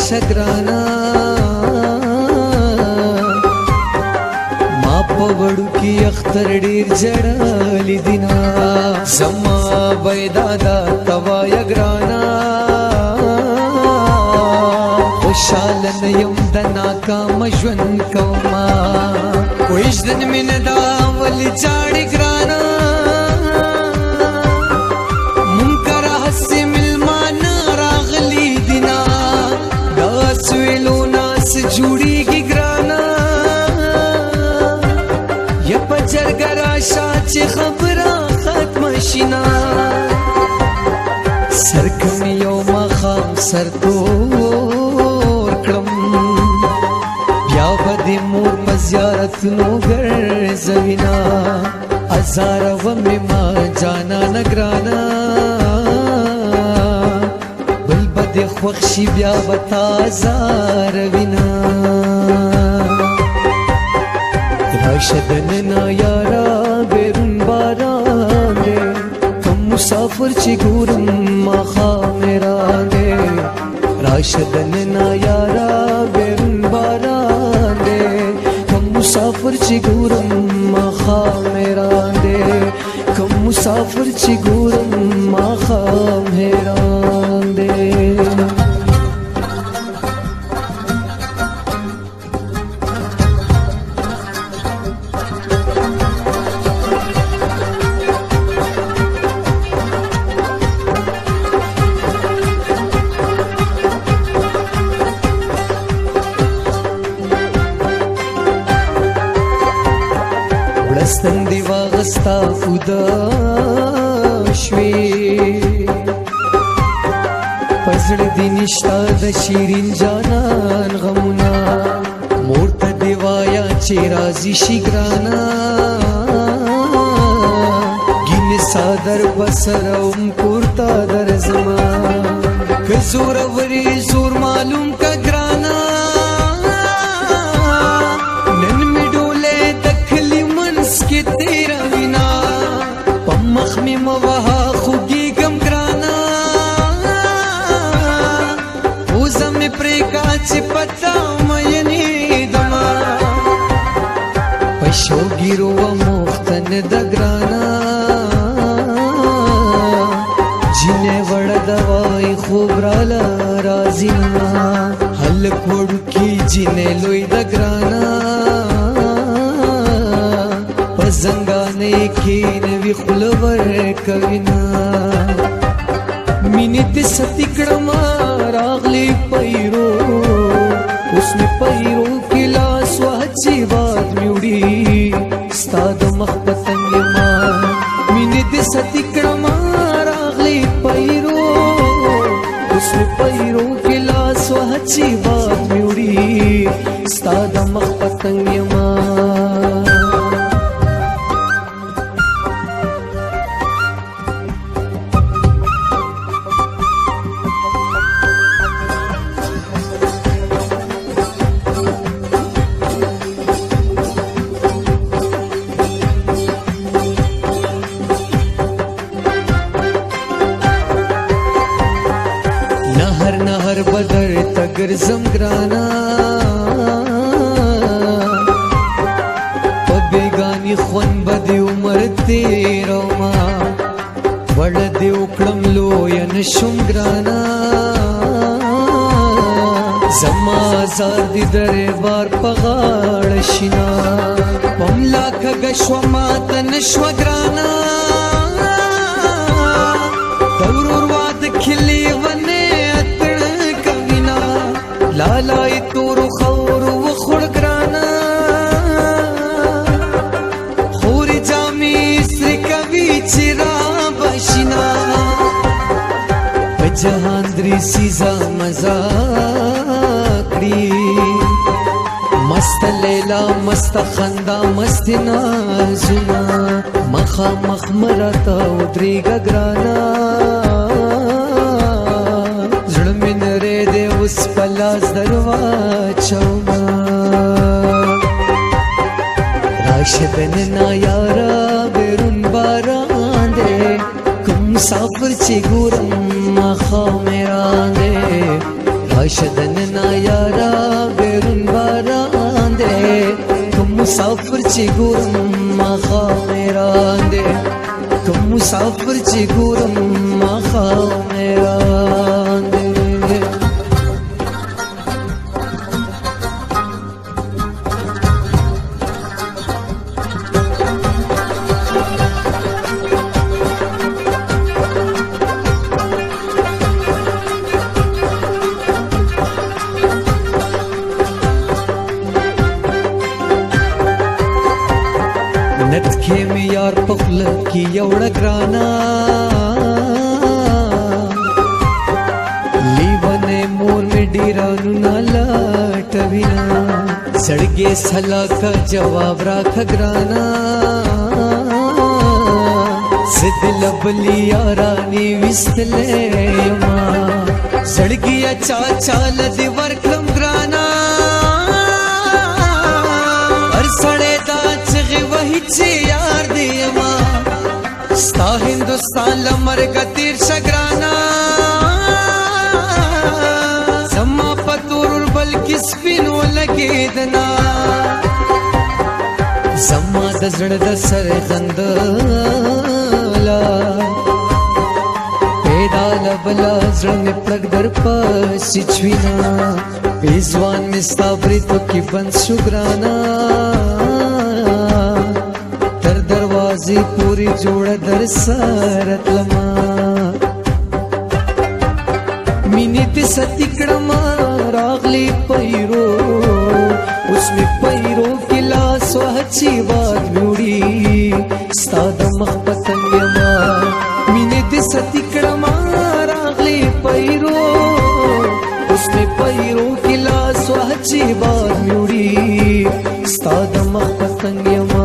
شگرانا ما پوڑو کی اختر ډیر جړالی دینا زما ویدادا توا یگرانا خوشالن یم د ناکام ژوند کوما وجدن من دا ول جاړی ګرانا منکر حسی ملمان راغلی دینا دا سویلو ناس جوړیږي ګرانا یا پجرګرا شاچ خبره ختم شینا سرکم یو مخام سرتور کړم بیا به مور په زیارت نو ګرځوینا ازار و می ما جانا نگرانا بل بد خوښي بیا وتا زار وینا راشدن نا یارا بیرون باران دے کم مسافر چی ګورم ما خا میرا دے راشدن نا یارا بیرون باران دے کم مسافر چی ګورم ما خا میرا دے کم مسافر چی ګورم ما خا میرا دے ستن دی واغستا فودا شوی پزړ دی نشتا د شیرین جانان غمونا مورته دی وایا چې راضی شي ګرانا ګین صادر بسروم پورتا در زمان که زور وری زور معلوم کا ګرانا کی تیرا وینا پمخ می موها خوگی گم گرانا اوزا می پریکا چی پتا مینی دما پشو گیرو و مختن دگرانا جینے وڑ دوائی خوب رالا رازینا حل کوڑ کی جینے لوی دگرانا زنګانې کې نوی خلور کوینا مینې ته ستکړم راغلی پیرو اوس می پیرو کې لاس وهچی باد میوړي ستاد مخ پتنګ ما مینې ته ستکړم راغلی پیرو اوس می پیرو کې لاس وهچی باد میوړي ستاد مخ پتنګ ما نهر بدر تگر زمگرانا پبیگانی خون بدی عمر تیرو ما وڑ دی اکڑم لو یا نشم گرانا زما آزار دی در بار پغاڑ شنا پملا کگشو ماتا نشو گرانا دورور واد کھلی ونے لالائی تورو خور و خور گرانا خوری جامی سری کبھی چرا بشنا جہان دری سیزا مزاکڑی مست لیلا مست خندا مست نازنا مخا مخمرتا ادری گگرانا زڑمن رے دے اس پلاس دروا چوما راشدن نا یارا بیرون باران دے کم مسافر چی گورم مخا میران دے राशदन ना यारा बेरुन बारान दे तुम मुसाफिर ची गुरम माखा मेरा दे तुम मुसाफिर ची गुरम माखा मेरा दे नटखे में यार पखल की एवढा ग्राना लीवने मोर में डीरानु नाला टवीना सड़गे सला का जवाब राख ग्राना सिद्ध लबली यारानी विस्तले यमा सड़गिया चाचाल दिवर कम ग्राना सड़े दाच वही चे यार दियमा स्ता हिंदुस्तान लमर का तीर शगराना सम्मा पतूर बल किस पिनो लगे दना सम्मा दजड़ दसर गंदला पैदा लबला जड़ में प्लग दर पसिचविना बेजवान में स्ताबरी तो की बंद शुगराना दर दरवाजी पूरी जोड़ दर सारत लमा मिनित सतिकड़मा रागली पैरो उसमें पैरो किला स्वहची बात म्यूड़ी स्ताद मखपतंगमा मिनित सतिकड़मा रागली पैरो उसमें पैरो किला स्वहची बात म्यूड़ी स्ताद मखपतंगमा